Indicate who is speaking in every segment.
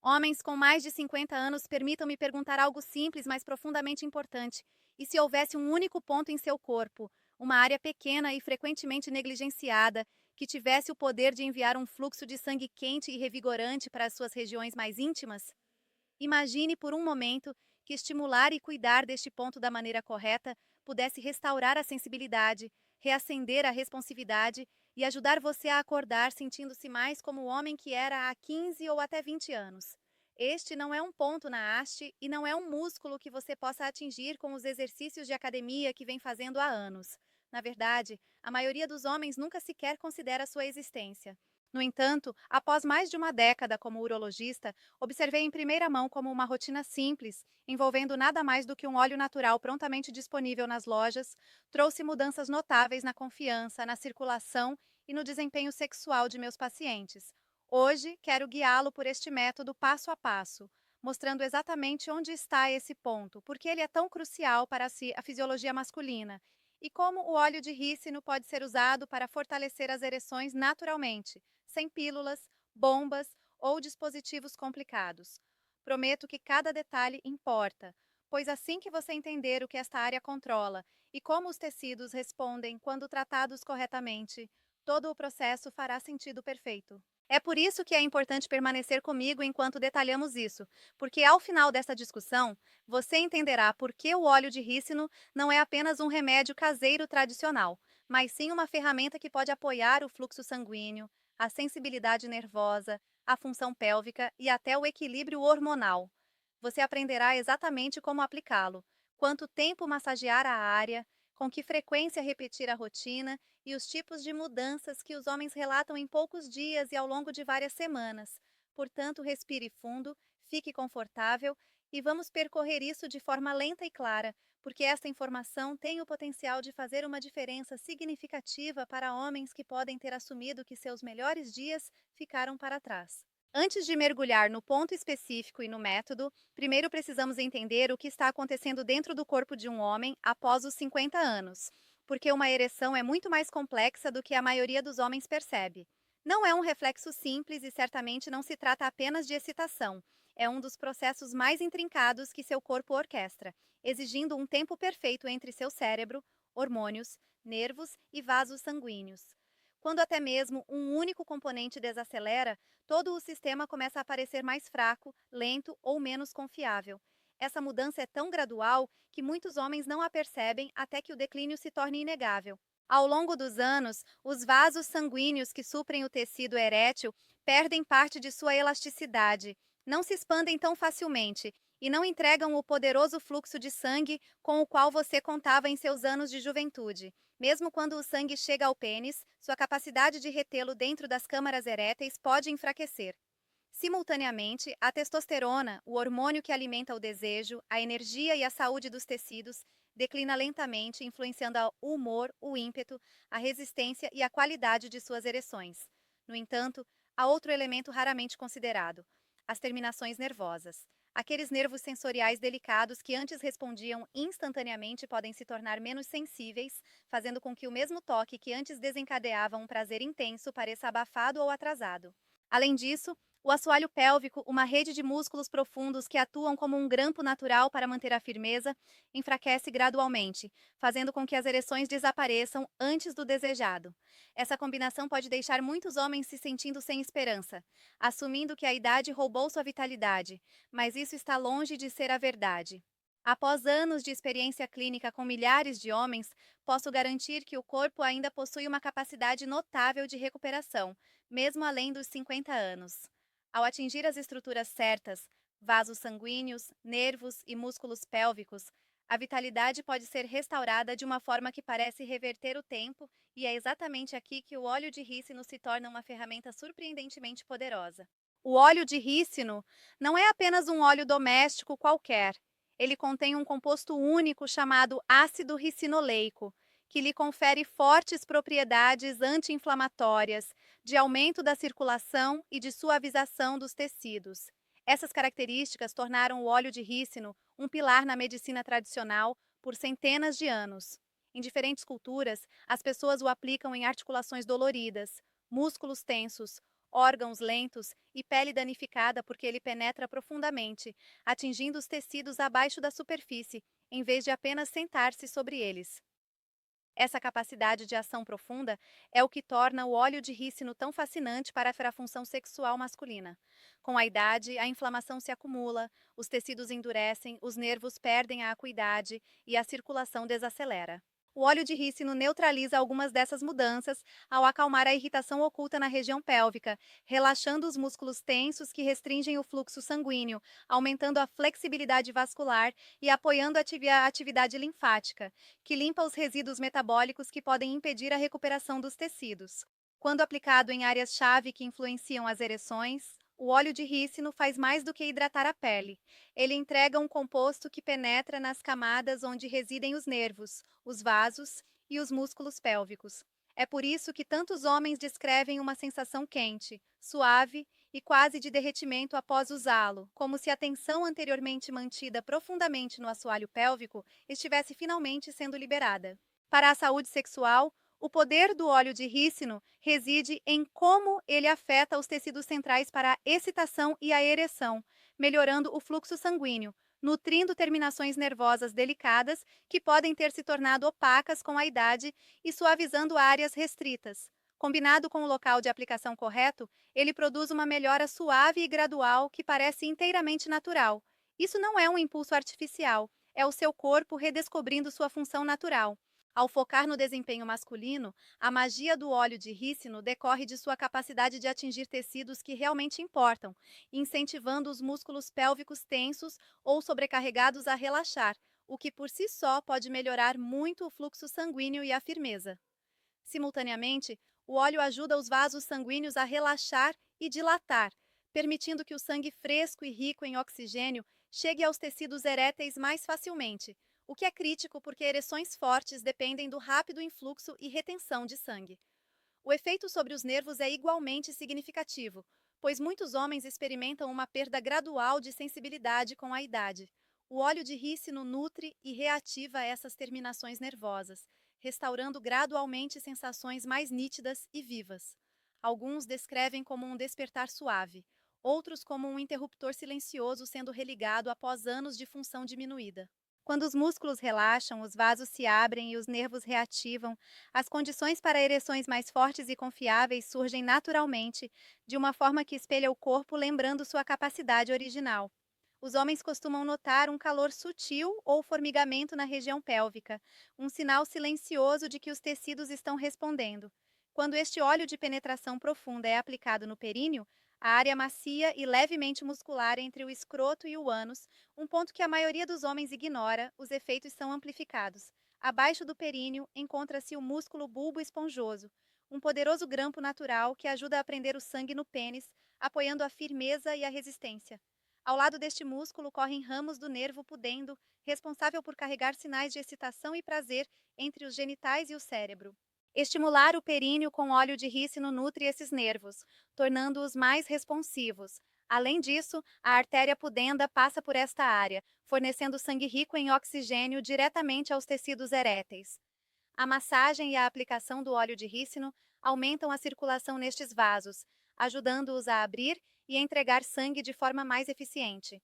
Speaker 1: Homens com mais de 50 anos, permitam-me perguntar algo simples, mas profundamente importante. E se houvesse um único ponto em seu corpo, uma área pequena e frequentemente negligenciada, que tivesse o poder de enviar um fluxo de sangue quente e revigorante para as suas regiões mais íntimas? Imagine por um momento que estimular e cuidar deste ponto da maneira correta pudesse restaurar a sensibilidade, reacender a responsividade e ajudar você a acordar sentindo-se mais como o homem que era há 15 ou até 20 anos. Este não é um ponto na haste e não é um músculo que você possa atingir com os exercícios de academia que vem fazendo há anos. Na verdade, a maioria dos homens nunca sequer considera sua existência. No entanto, após mais de uma década como urologista, observei em primeira mão como uma rotina simples, envolvendo nada mais do que um óleo natural prontamente disponível nas lojas, trouxe mudanças notáveis na confiança, na circulação e no desempenho sexual de meus pacientes. Hoje, quero guiá-lo por este método passo a passo, mostrando exatamente onde está esse ponto, porque ele é tão crucial para a fisiologia masculina, e como o óleo de rícino pode ser usado para fortalecer as ereções naturalmente, sem pílulas, bombas ou dispositivos complicados. Prometo que cada detalhe importa, pois assim que você entender o que esta área controla e como os tecidos respondem quando tratados corretamente, todo o processo fará sentido perfeito. É por isso que é importante permanecer comigo enquanto detalhamos isso, porque ao final dessa discussão, você entenderá por que o óleo de rícino não é apenas um remédio caseiro tradicional, mas sim uma ferramenta que pode apoiar o fluxo sanguíneo, a sensibilidade nervosa, a função pélvica e até o equilíbrio hormonal. Você aprenderá exatamente como aplicá-lo, quanto tempo massagear a área, com que frequência repetir a rotina e os tipos de mudanças que os homens relatam em poucos dias e ao longo de várias semanas. Portanto, respire fundo, fique confortável e vamos percorrer isso de forma lenta e clara, porque esta informação tem o potencial de fazer uma diferença significativa para homens que podem ter assumido que seus melhores dias ficaram para trás. Antes de mergulhar no ponto específico e no método, primeiro precisamos entender o que está acontecendo dentro do corpo de um homem após os 50 anos, porque uma ereção é muito mais complexa do que a maioria dos homens percebe. Não é um reflexo simples e certamente não se trata apenas de excitação. É um dos processos mais intrincados que seu corpo orquestra, exigindo um tempo perfeito entre seu cérebro, hormônios, nervos e vasos sanguíneos. Quando até mesmo um único componente desacelera, todo o sistema começa a parecer mais fraco, lento ou menos confiável. Essa mudança é tão gradual que muitos homens não a percebem até que o declínio se torne inegável. Ao longo dos anos, os vasos sanguíneos que suprem o tecido erétil perdem parte de sua elasticidade, não se expandem tão facilmente e não entregam o poderoso fluxo de sangue com o qual você contava em seus anos de juventude. Mesmo quando o sangue chega ao pênis, sua capacidade de retê-lo dentro das câmaras eréteis pode enfraquecer. Simultaneamente, a testosterona, o hormônio que alimenta o desejo, a energia e a saúde dos tecidos, declina lentamente, influenciando o humor, o ímpeto, a resistência e a qualidade de suas ereções. No entanto, há outro elemento raramente considerado: as terminações nervosas. Aqueles nervos sensoriais delicados que antes respondiam instantaneamente podem se tornar menos sensíveis, fazendo com que o mesmo toque que antes desencadeava um prazer intenso pareça abafado ou atrasado. Além disso, o assoalho pélvico, uma rede de músculos profundos que atuam como um grampo natural para manter a firmeza, enfraquece gradualmente, fazendo com que as ereções desapareçam antes do desejado. Essa combinação pode deixar muitos homens se sentindo sem esperança, assumindo que a idade roubou sua vitalidade, mas isso está longe de ser a verdade. Após anos de experiência clínica com milhares de homens, posso garantir que o corpo ainda possui uma capacidade notável de recuperação, mesmo além dos 50 anos. Ao atingir as estruturas certas, vasos sanguíneos, nervos e músculos pélvicos, a vitalidade pode ser restaurada de uma forma que parece reverter o tempo, e é exatamente aqui que o óleo de rícino se torna uma ferramenta surpreendentemente poderosa. O óleo de rícino não é apenas um óleo doméstico qualquer. Ele contém um composto único chamado ácido ricinoleico, que lhe confere fortes propriedades anti-inflamatórias, de aumento da circulação e de suavização dos tecidos. Essas características tornaram o óleo de rícino um pilar na medicina tradicional por centenas de anos. Em diferentes culturas, as pessoas o aplicam em articulações doloridas, músculos tensos órgãos lentos e pele danificada porque ele penetra profundamente, atingindo os tecidos abaixo da superfície, em vez de apenas sentar-se sobre eles. Essa capacidade de ação profunda é o que torna o óleo de rícino tão fascinante para a função sexual masculina. Com a idade, a inflamação se acumula, os tecidos endurecem, os nervos perdem a acuidade e a circulação desacelera. O óleo de rícino neutraliza algumas dessas mudanças ao acalmar a irritação oculta na região pélvica, relaxando os músculos tensos que restringem o fluxo sanguíneo, aumentando a flexibilidade vascular e apoiando a atividade linfática, que limpa os resíduos metabólicos que podem impedir a recuperação dos tecidos. Quando aplicado em áreas-chave que influenciam as ereções, o óleo de rícino faz mais do que hidratar a pele. Ele entrega um composto que penetra nas camadas onde residem os nervos, os vasos e os músculos pélvicos. É por isso que tantos homens descrevem uma sensação quente, suave e quase de derretimento após usá-lo, como se a tensão anteriormente mantida profundamente no assoalho pélvico estivesse finalmente sendo liberada. Para a saúde sexual, o poder do óleo de rícino reside em como ele afeta os tecidos centrais para a excitação e a ereção, melhorando o fluxo sanguíneo, nutrindo terminações nervosas delicadas que podem ter se tornado opacas com a idade e suavizando áreas restritas. Combinado com o local de aplicação correto, ele produz uma melhora suave e gradual que parece inteiramente natural. Isso não é um impulso artificial, é o seu corpo redescobrindo sua função natural. Ao focar no desempenho masculino, a magia do óleo de rícino decorre de sua capacidade de atingir tecidos que realmente importam, incentivando os músculos pélvicos tensos ou sobrecarregados a relaxar, o que por si só pode melhorar muito o fluxo sanguíneo e a firmeza. Simultaneamente, o óleo ajuda os vasos sanguíneos a relaxar e dilatar, permitindo que o sangue fresco e rico em oxigênio chegue aos tecidos eréteis mais facilmente, o que é crítico porque ereções fortes dependem do rápido influxo e retenção de sangue. O efeito sobre os nervos é igualmente significativo, pois muitos homens experimentam uma perda gradual de sensibilidade com a idade. O óleo de rícino nutre e reativa essas terminações nervosas, restaurando gradualmente sensações mais nítidas e vivas. Alguns descrevem como um despertar suave, outros como um interruptor silencioso sendo religado após anos de função diminuída. Quando os músculos relaxam, os vasos se abrem e os nervos reativam, as condições para ereções mais fortes e confiáveis surgem naturalmente, de uma forma que espelha o corpo, lembrando sua capacidade original. Os homens costumam notar um calor sutil ou formigamento na região pélvica, um sinal silencioso de que os tecidos estão respondendo. Quando este óleo de penetração profunda é aplicado no períneo, a área macia e levemente muscular entre o escroto e o ânus, um ponto que a maioria dos homens ignora, os efeitos são amplificados. Abaixo do períneo encontra-se o músculo bulbo esponjoso, um poderoso grampo natural que ajuda a prender o sangue no pênis, apoiando a firmeza e a resistência. Ao lado deste músculo correm ramos do nervo pudendo, responsável por carregar sinais de excitação e prazer entre os genitais e o cérebro. Estimular o períneo com óleo de rícino nutre esses nervos, tornando-os mais responsivos. Além disso, a artéria pudenda passa por esta área, fornecendo sangue rico em oxigênio diretamente aos tecidos eréteis. A massagem e a aplicação do óleo de rícino aumentam a circulação nestes vasos, ajudando-os a abrir e entregar sangue de forma mais eficiente.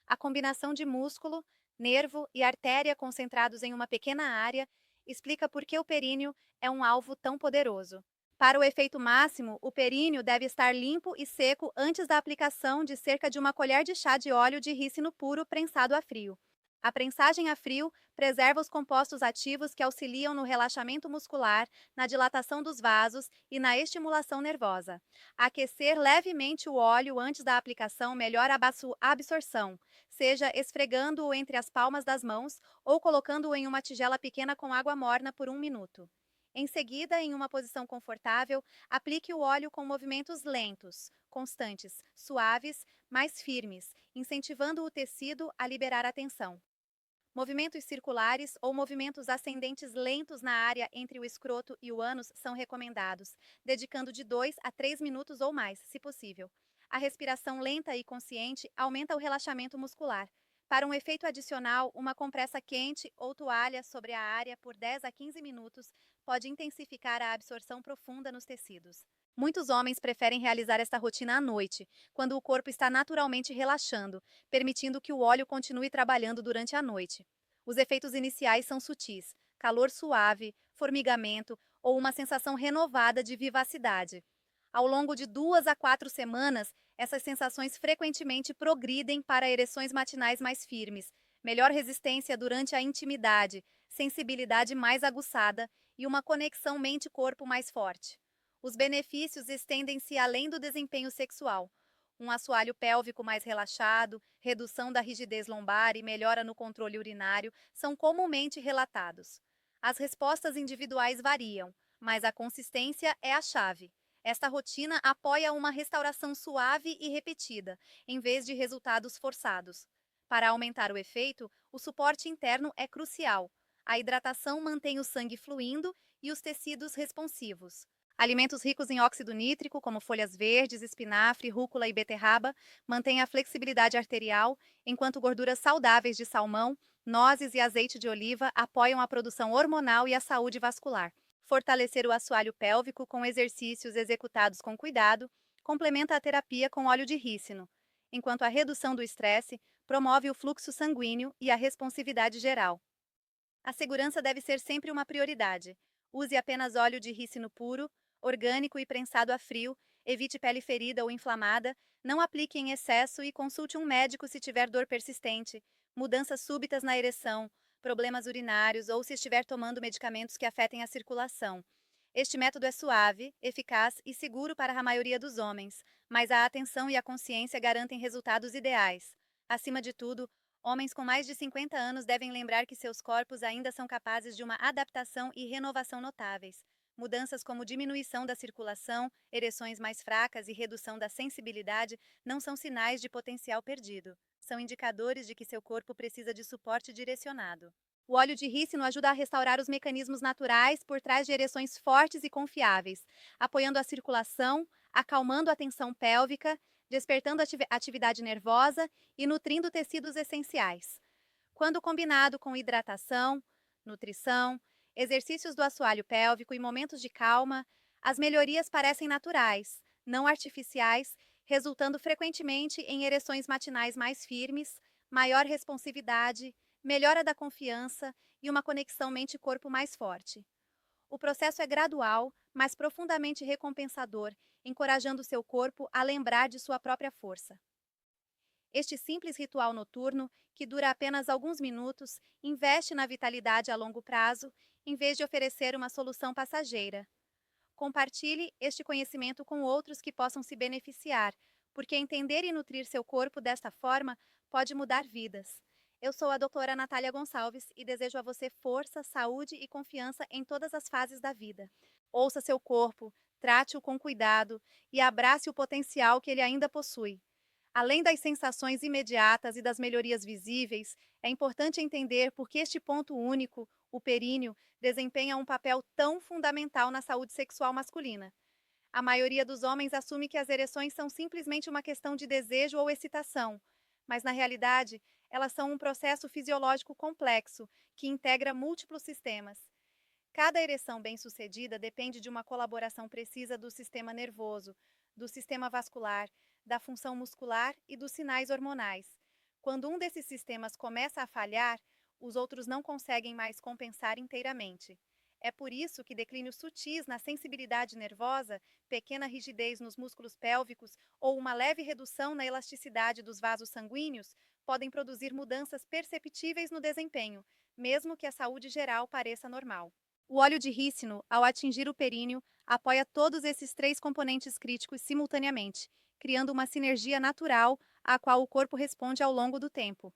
Speaker 1: A combinação de músculo, nervo e artéria concentrados em uma pequena área explica por que o períneo é um alvo tão poderoso. Para o efeito máximo, o períneo deve estar limpo e seco antes da aplicação de cerca de uma colher de chá de óleo de rícino puro prensado a frio. A prensagem a frio preserva os compostos ativos que auxiliam no relaxamento muscular, na dilatação dos vasos e na estimulação nervosa. Aquecer levemente o óleo antes da aplicação melhora a absorção, seja esfregando-o entre as palmas das mãos ou colocando-o em uma tigela pequena com água morna por 1 minuto. Em seguida, em uma posição confortável, aplique o óleo com movimentos lentos, constantes, suaves, mais firmes, incentivando o tecido a liberar a tensão. Movimentos circulares ou movimentos ascendentes lentos na área entre o escroto e o ânus são recomendados, dedicando de 2 a 3 minutos ou mais, se possível. A respiração lenta e consciente aumenta o relaxamento muscular, Para um efeito adicional, uma compressa quente ou toalha sobre a área por 10 a 15 minutos pode intensificar a absorção profunda nos tecidos. Muitos homens preferem realizar esta rotina à noite, quando o corpo está naturalmente relaxando, permitindo que o óleo continue trabalhando durante a noite. Os efeitos iniciais são sutis: calor suave, formigamento ou uma sensação renovada de vivacidade. Ao longo de 2 a 4 semanas, essas sensações frequentemente progridem para ereções matinais mais firmes, melhor resistência durante a intimidade, sensibilidade mais aguçada e uma conexão mente-corpo mais forte. Os benefícios estendem-se além do desempenho sexual. Um assoalho pélvico mais relaxado, redução da rigidez lombar e melhora no controle urinário são comumente relatados. As respostas individuais variam, mas a consistência é a chave. Esta rotina apoia uma restauração suave e repetida, em vez de resultados forçados. Para aumentar o efeito, o suporte interno é crucial. A hidratação mantém o sangue fluindo e os tecidos responsivos. Alimentos ricos em óxido nítrico, como folhas verdes, espinafre, rúcula e beterraba, mantêm a flexibilidade arterial, enquanto gorduras saudáveis de salmão, nozes e azeite de oliva apoiam a produção hormonal e a saúde vascular. Fortalecer o assoalho pélvico com exercícios executados com cuidado complementa a terapia com óleo de rícino, enquanto a redução do estresse promove o fluxo sanguíneo e a responsividade geral. A segurança deve ser sempre uma prioridade. Use apenas óleo de rícino puro, orgânico e prensado a frio, evite pele ferida ou inflamada, não aplique em excesso e consulte um médico se tiver dor persistente, mudanças súbitas na ereção, problemas urinários ou se estiver tomando medicamentos que afetem a circulação. Este método é suave, eficaz e seguro para a maioria dos homens, mas a atenção e a consciência garantem resultados ideais. Acima de tudo, homens com mais de 50 anos devem lembrar que seus corpos ainda são capazes de uma adaptação e renovação notáveis. Mudanças como diminuição da circulação, ereções mais fracas e redução da sensibilidade não são sinais de potencial perdido. São indicadores de que seu corpo precisa de suporte direcionado. O óleo de rícino ajuda a restaurar os mecanismos naturais por trás de ereções fortes e confiáveis, apoiando a circulação, acalmando a tensão pélvica, despertando a atividade nervosa e nutrindo tecidos essenciais. Quando combinado com hidratação, nutrição, exercícios do assoalho pélvico e momentos de calma, as melhorias parecem naturais, não artificiais, resultando frequentemente em ereções matinais mais firmes, maior responsividade, melhora da confiança e uma conexão mente-corpo mais forte. O processo é gradual, mas profundamente recompensador, encorajando seu corpo a lembrar de sua própria força. Este simples ritual noturno, que dura apenas alguns minutos, investe na vitalidade a longo prazo, em vez de oferecer uma solução passageira. Compartilhe este conhecimento com outros que possam se beneficiar, porque entender e nutrir seu corpo desta forma pode mudar vidas. Eu sou a doutora Natália Gonçalves e desejo a você força, saúde e confiança em todas as fases da vida. Ouça seu corpo, trate-o com cuidado e abrace o potencial que ele ainda possui. Além das sensações imediatas e das melhorias visíveis, é importante entender por que este ponto único, o períneo, desempenha um papel tão fundamental na saúde sexual masculina. A maioria dos homens assume que as ereções são simplesmente uma questão de desejo ou excitação, mas na realidade, elas são um processo fisiológico complexo que integra múltiplos sistemas. Cada ereção bem-sucedida depende de uma colaboração precisa do sistema nervoso, do sistema vascular, da função muscular e dos sinais hormonais. Quando um desses sistemas começa a falhar, os outros não conseguem mais compensar inteiramente. É por isso que declínios sutis na sensibilidade nervosa, pequena rigidez nos músculos pélvicos ou uma leve redução na elasticidade dos vasos sanguíneos podem produzir mudanças perceptíveis no desempenho, mesmo que a saúde geral pareça normal. O óleo de rícino, ao atingir o períneo, apoia todos esses três componentes críticos simultaneamente, criando uma sinergia natural à qual o corpo responde ao longo do tempo.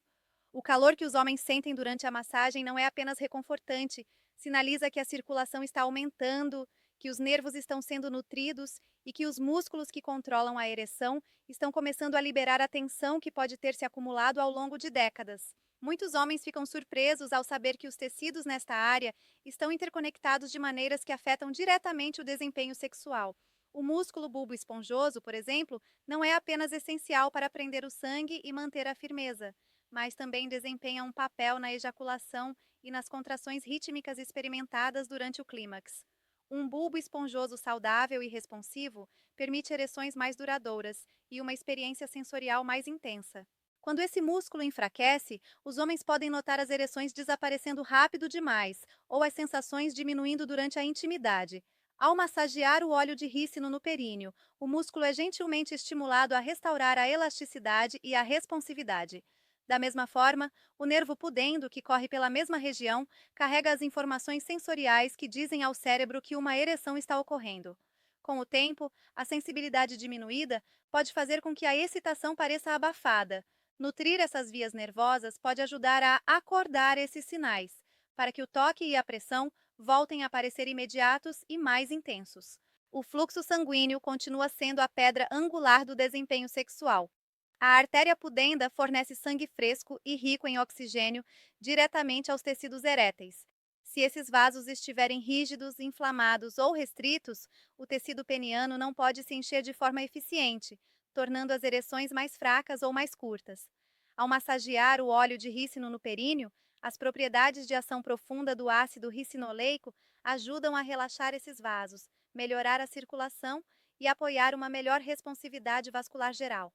Speaker 1: O calor que os homens sentem durante a massagem não é apenas reconfortante, sinaliza que a circulação está aumentando, que os nervos estão sendo nutridos e que os músculos que controlam a ereção estão começando a liberar a tensão que pode ter se acumulado ao longo de décadas. Muitos homens ficam surpresos ao saber que os tecidos nesta área estão interconectados de maneiras que afetam diretamente o desempenho sexual. O músculo bulbo esponjoso, por exemplo, não é apenas essencial para prender o sangue e manter a firmeza, mas também desempenha um papel na ejaculação e nas contrações rítmicas experimentadas durante o clímax. Um bulbo esponjoso saudável e responsivo permite ereções mais duradouras e uma experiência sensorial mais intensa. Quando esse músculo enfraquece, os homens podem notar as ereções desaparecendo rápido demais ou as sensações diminuindo durante a intimidade. Ao massagear o óleo de rícino no períneo, o músculo é gentilmente estimulado a restaurar a elasticidade e a responsividade. Da mesma forma, o nervo pudendo, que corre pela mesma região, carrega as informações sensoriais que dizem ao cérebro que uma ereção está ocorrendo. Com o tempo, a sensibilidade diminuída pode fazer com que a excitação pareça abafada. Nutrir essas vias nervosas pode ajudar a acordar esses sinais, para que o toque e a pressão voltem a parecer imediatos e mais intensos. O fluxo sanguíneo continua sendo a pedra angular do desempenho sexual. A artéria pudenda fornece sangue fresco e rico em oxigênio diretamente aos tecidos eréteis. Se esses vasos estiverem rígidos, inflamados ou restritos, o tecido peniano não pode se encher de forma eficiente, tornando as ereções mais fracas ou mais curtas. Ao massagear o óleo de rícino no períneo, as propriedades de ação profunda do ácido ricinoleico ajudam a relaxar esses vasos, melhorar a circulação e apoiar uma melhor responsividade vascular geral.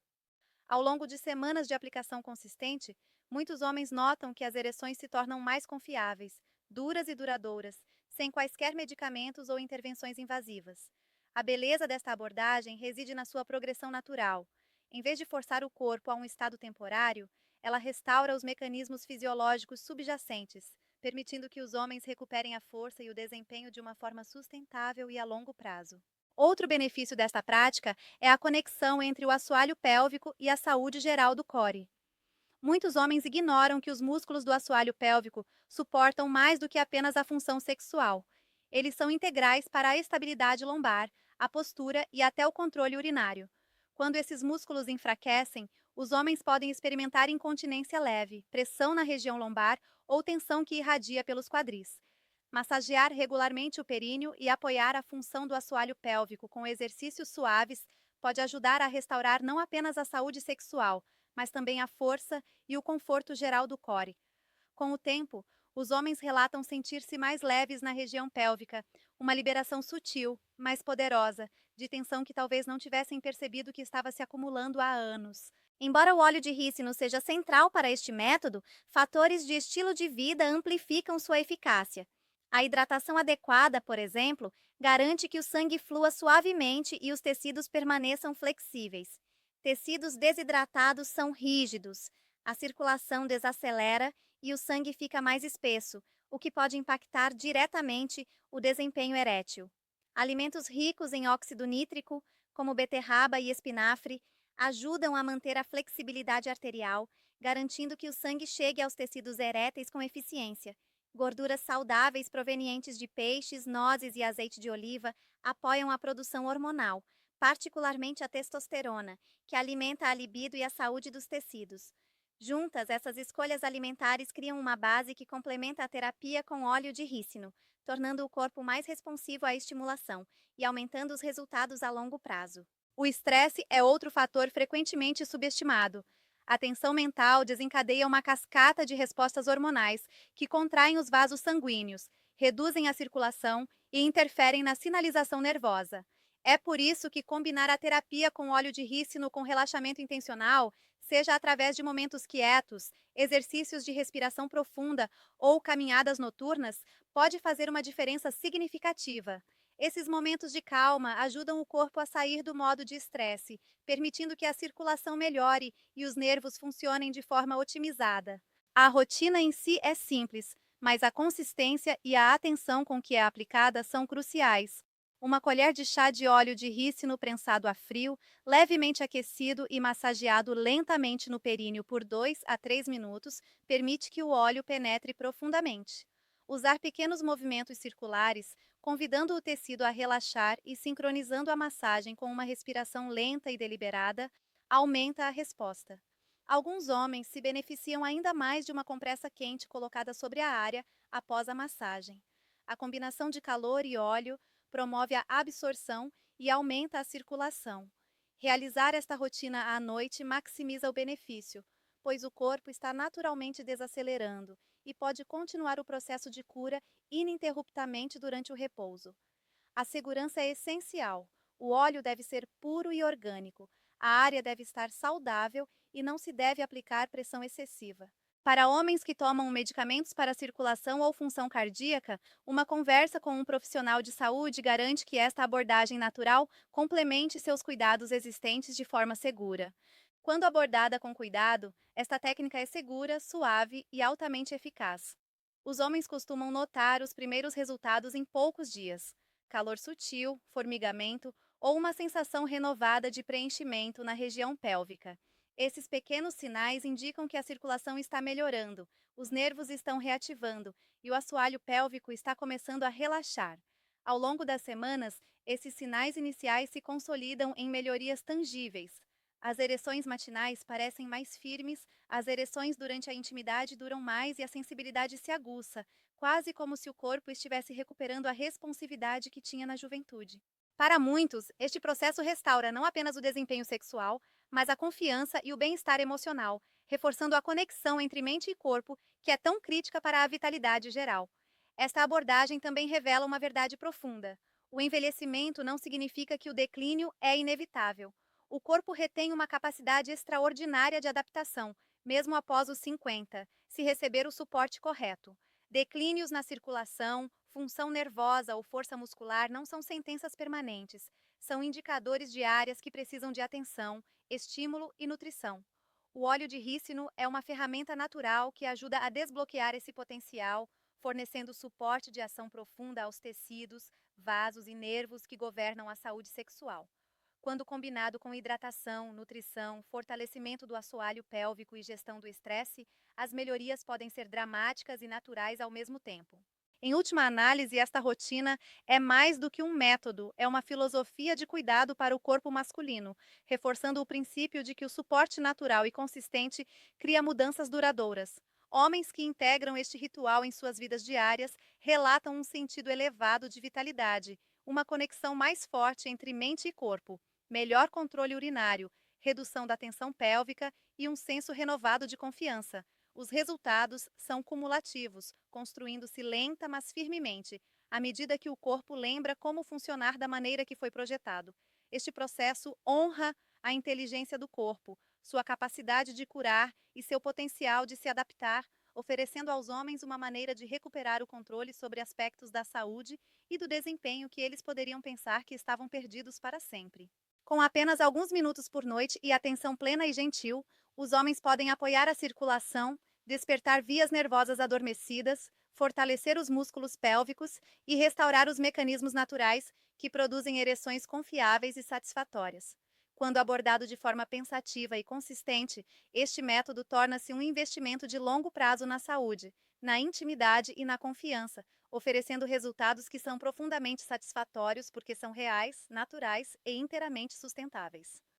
Speaker 1: Ao longo de semanas de aplicação consistente, muitos homens notam que as ereções se tornam mais confiáveis, duras e duradouras, sem quaisquer medicamentos ou intervenções invasivas. A beleza desta abordagem reside na sua progressão natural. Em vez de forçar o corpo a um estado temporário, ela restaura os mecanismos fisiológicos subjacentes, permitindo que os homens recuperem a força e o desempenho de uma forma sustentável e a longo prazo. Outro benefício desta prática é a conexão entre o assoalho pélvico e a saúde geral do core. Muitos homens ignoram que os músculos do assoalho pélvico suportam mais do que apenas a função sexual. Eles são integrais para a estabilidade lombar, a postura e até o controle urinário. Quando esses músculos enfraquecem, os homens podem experimentar incontinência leve, pressão na região lombar ou tensão que irradia pelos quadris. Massagear regularmente o períneo e apoiar a função do assoalho pélvico com exercícios suaves pode ajudar a restaurar não apenas a saúde sexual, mas também a força e o conforto geral do core. Com o tempo, os homens relatam sentir-se mais leves na região pélvica, uma liberação sutil, mais poderosa, de tensão que talvez não tivessem percebido que estava se acumulando há anos. Embora o óleo de rícino seja central para este método, fatores de estilo de vida amplificam sua eficácia. A hidratação adequada, por exemplo, garante que o sangue flua suavemente e os tecidos permaneçam flexíveis. Tecidos desidratados são rígidos, a circulação desacelera e o sangue fica mais espesso, o que pode impactar diretamente o desempenho erétil. Alimentos ricos em óxido nítrico, como beterraba e espinafre, ajudam a manter a flexibilidade arterial, garantindo que o sangue chegue aos tecidos eréteis com eficiência. Gorduras saudáveis provenientes de peixes, nozes e azeite de oliva apoiam a produção hormonal, particularmente a testosterona, que alimenta a libido e a saúde dos tecidos. Juntas, essas escolhas alimentares criam uma base que complementa a terapia com óleo de rícino, tornando o corpo mais responsivo à estimulação e aumentando os resultados a longo prazo. O estresse é outro fator frequentemente subestimado. A tensão mental desencadeia uma cascata de respostas hormonais que contraem os vasos sanguíneos, reduzem a circulação e interferem na sinalização nervosa. É por isso que combinar a terapia com óleo de rícino com relaxamento intencional, seja através de momentos quietos, exercícios de respiração profunda ou caminhadas noturnas, pode fazer uma diferença significativa. Esses momentos de calma ajudam o corpo a sair do modo de estresse, permitindo que a circulação melhore e os nervos funcionem de forma otimizada. A rotina em si é simples, mas a consistência e a atenção com que é aplicada são cruciais. Uma colher de chá de óleo de rícino prensado a frio, levemente aquecido e massageado lentamente no períneo por 2 a 3 minutos, permite que o óleo penetre profundamente. Usar pequenos movimentos circulares, convidando o tecido a relaxar e sincronizando a massagem com uma respiração lenta e deliberada, aumenta a resposta. Alguns homens se beneficiam ainda mais de uma compressa quente colocada sobre a área após a massagem. A combinação de calor e óleo promove a absorção e aumenta a circulação. Realizar esta rotina à noite maximiza o benefício, pois o corpo está naturalmente desacelerando e pode continuar o processo de cura ininterruptamente durante o repouso. A segurança é essencial. O óleo deve ser puro e orgânico. A área deve estar saudável e não se deve aplicar pressão excessiva. Para homens que tomam medicamentos para circulação ou função cardíaca, uma conversa com um profissional de saúde garante que esta abordagem natural complemente seus cuidados existentes de forma segura. Quando abordada com cuidado, esta técnica é segura, suave e altamente eficaz. Os homens costumam notar os primeiros resultados em poucos dias: calor sutil, formigamento ou uma sensação renovada de preenchimento na região pélvica. Esses pequenos sinais indicam que a circulação está melhorando, os nervos estão reativando e o assoalho pélvico está começando a relaxar. Ao longo das semanas, esses sinais iniciais se consolidam em melhorias tangíveis. As ereções matinais parecem mais firmes, as ereções durante a intimidade duram mais e a sensibilidade se aguça, quase como se o corpo estivesse recuperando a responsividade que tinha na juventude. Para muitos, este processo restaura não apenas o desempenho sexual, mas a confiança e o bem-estar emocional, reforçando a conexão entre mente e corpo, que é tão crítica para a vitalidade geral. Esta abordagem também revela uma verdade profunda. O envelhecimento não significa que o declínio é inevitável. O corpo retém uma capacidade extraordinária de adaptação, mesmo após os 50, se receber o suporte correto. Declínios na circulação, função nervosa ou força muscular não são sentenças permanentes, são indicadores de áreas que precisam de atenção, estímulo e nutrição. O óleo de rícino é uma ferramenta natural que ajuda a desbloquear esse potencial, fornecendo suporte de ação profunda aos tecidos, vasos e nervos que governam a saúde sexual. Quando combinado com hidratação, nutrição, fortalecimento do assoalho pélvico e gestão do estresse, as melhorias podem ser dramáticas e naturais ao mesmo tempo. Em última análise, esta rotina é mais do que um método, é uma filosofia de cuidado para o corpo masculino, reforçando o princípio de que o suporte natural e consistente cria mudanças duradouras. Homens que integram este ritual em suas vidas diárias relatam um sentido elevado de vitalidade, uma conexão mais forte entre mente e corpo, melhor controle urinário, redução da tensão pélvica e um senso renovado de confiança. Os resultados são cumulativos, construindo-se lenta, mas firmemente, à medida que o corpo lembra como funcionar da maneira que foi projetado. Este processo honra a inteligência do corpo, sua capacidade de curar e seu potencial de se adaptar, oferecendo aos homens uma maneira de recuperar o controle sobre aspectos da saúde e do desempenho que eles poderiam pensar que estavam perdidos para sempre. Com apenas alguns minutos por noite e atenção plena e gentil, os homens podem apoiar a circulação, despertar vias nervosas adormecidas, fortalecer os músculos pélvicos e restaurar os mecanismos naturais que produzem ereções confiáveis e satisfatórias. Quando abordado de forma pensativa e consistente, este método torna-se um investimento de longo prazo na saúde, na intimidade e na confiança, oferecendo resultados que são profundamente satisfatórios porque são reais, naturais e inteiramente sustentáveis.